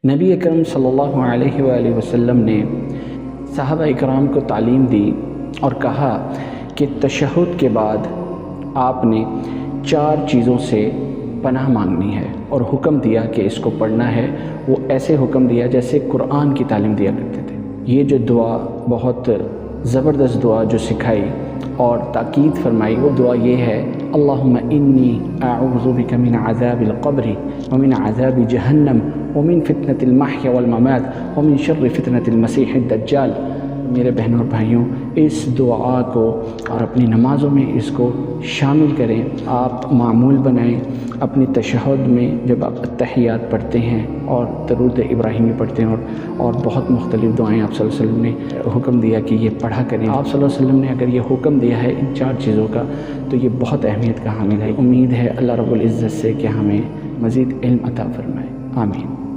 نبی اکرم صلی اللہ علیہ وآلہ وسلم نے صحابہ اکرام کو تعلیم دی اور کہا کہ تشہد کے بعد آپ نے 4 چیزوں سے پناہ مانگنی ہے، اور حکم دیا کہ اس کو پڑھنا ہے۔ وہ ایسے حکم دیا جیسے قرآن کی تعلیم دیا کرتے تھے۔ یہ جو دعا بہت زبردست دعا جو سکھائی اور تاکید فرمائی، وہ دعا یہ ہے: اللہم انی اعوذ بک من عذاب القبر ومن عذاب جہنم ومن فتنة المحیا والممات ومن شر فتنة المسیح الدجال۔ میرے بہنوں اور بھائیوں، اس دعا کو اور اپنی نمازوں میں اس کو شامل کریں، آپ معمول بنائیں اپنی تشہد میں جب آپ التحیات پڑھتے ہیں اور درود ابراہیمی پڑھتے ہیں اور بہت مختلف دعائیں آپ صلی اللہ علیہ وسلم نے حکم دیا کہ یہ پڑھا کریں۔ آپ صلی اللہ علیہ وسلم نے اگر یہ حکم دیا ہے ان 4 چیزوں کا تو یہ بہت اہمیت کا حامل ہے۔ امید ہے اللہ رب العزت سے کہ ہمیں مزید علم عطا فرمائے۔ آمین۔